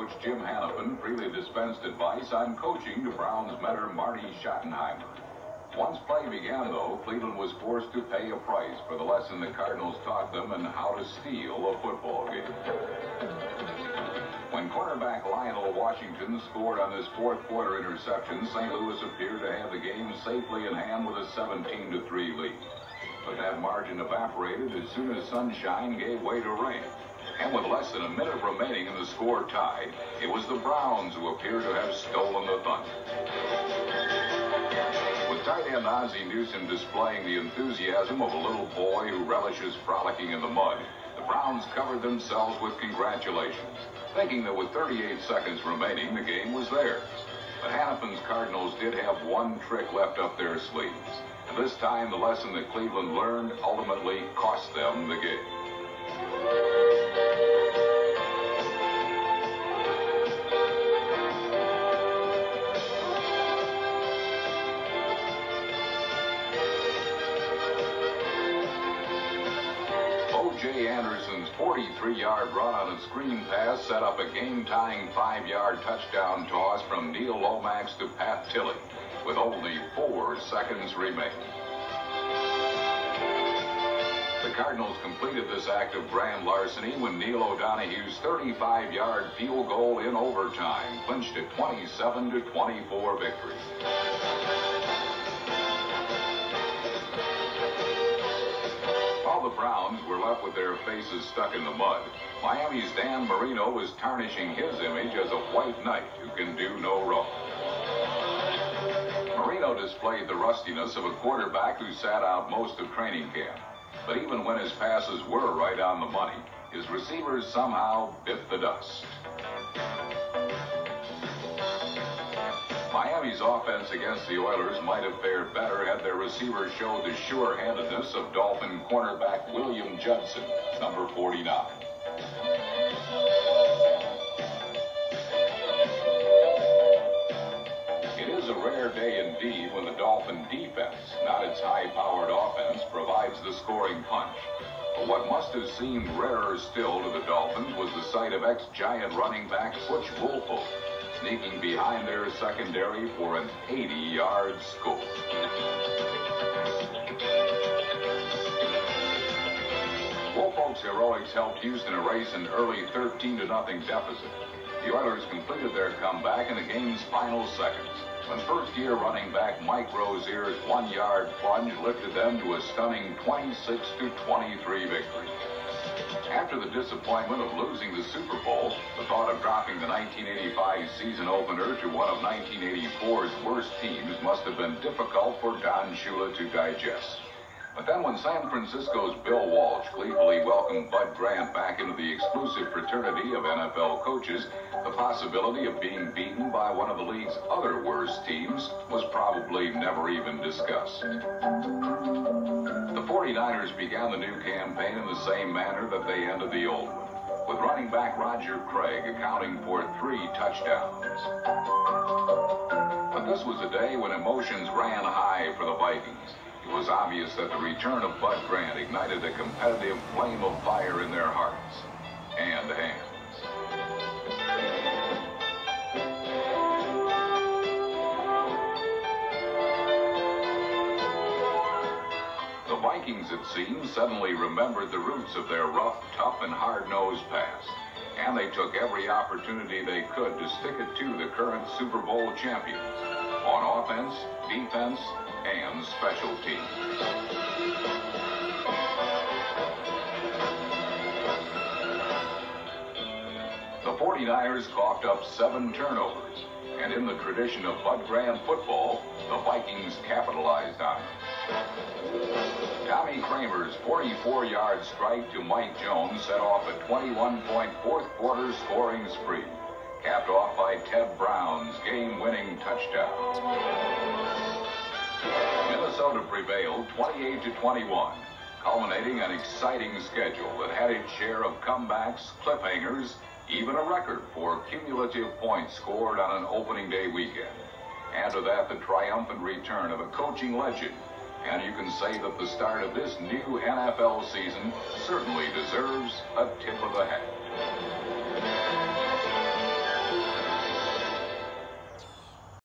coach Jim Hannafin freely dispensed advice on coaching to Browns mentor Marty Schottenheimer. Once play began, though, Cleveland was forced to pay a price for the lesson the Cardinals taught them in how to steal a football game. When cornerback Lionel Washington scored on his fourth-quarter interception, St. Louis appeared to have the game safely in hand with a 17-3 lead. But that margin evaporated as soon as sunshine gave way to rain. And with less than a minute remaining and the score tied, it was the Browns who appeared to have stolen the thunder. With tight end Ozzie Newsome displaying the enthusiasm of a little boy who relishes frolicking in the mud, the Browns covered themselves with congratulations, thinking that with 38 seconds remaining, the game was theirs. But Hannafin's Cardinals did have one trick left up their sleeves. And this time, the lesson that Cleveland learned ultimately cost them the game. O.J. Anderson's 43-yard run on a screen pass set up a game-tying 5-yard touchdown toss from Neil Lomax to Pat Tilley, with only 4 seconds remaining. The Cardinals completed this act of grand larceny when Neil O'Donoghue's 35-yard field goal in overtime clinched a 27-24 victory. While the Browns were left with their faces stuck in the mud, Miami's Dan Marino was tarnishing his image as a white knight who can do no wrong. Marino displayed the rustiness of a quarterback who sat out most of training camp. But even when his passes were right on the money, his receivers somehow bit the dust. Miami's offense against the Oilers might have fared better had their receivers showed the sure-handedness of Dolphin cornerback William Judson, number 49. It is a rare day indeed when the Dolphin defense, not its high-powered offense, provides the scoring punch. But what must have seemed rarer still to the Dolphins was the sight of ex-Giant running back Butch Woolfolk sneaking behind their secondary for an 80-yard score. Woolfolk's heroics helped Houston erase an early 13-0 deficit. The Oilers completed their comeback in the game's final seconds, when first-year running back Mike Rozier's 1-yard plunge lifted them to a stunning 26-23 victory. After the disappointment of losing the Super Bowl, the thought of dropping the 1985 season opener to one of 1984's worst teams must have been difficult for Don Shula to digest. But then when San Francisco's Bill Walsh gleefully welcomed Bud Grant back into the exclusive fraternity of NFL coaches, the possibility of being beaten by one of the league's other worst teams was probably never even discussed. The 49ers began the new campaign in the same manner that they ended the old one, with running back Roger Craig accounting for 3 touchdowns. But this was a day when emotions ran high for the Vikings. It was obvious that the return of Bud Grant ignited a competitive flame of fire in their hearts and hands. The Vikings, it seems, suddenly remembered the roots of their rough, tough, and hard-nosed past, and they took every opportunity they could to stick it to the current Super Bowl champions on offense, defense, and special teams. The 49ers coughed up 7 turnovers, and in the tradition of Bud Grant football, the Vikings capitalized on it. Tommy Kramer's 44-yard strike to Mike Jones set off a 21-point fourth-quarter scoring spree, capped off by Ted Brown's game-winning touchdown. Minnesota prevailed 28-21, culminating an exciting schedule that had its share of comebacks, cliffhangers, even a record for cumulative points scored on an opening day weekend. Add to that the triumphant return of a coaching legend, and you can say that the start of this new NFL season certainly deserves a tip of the hat.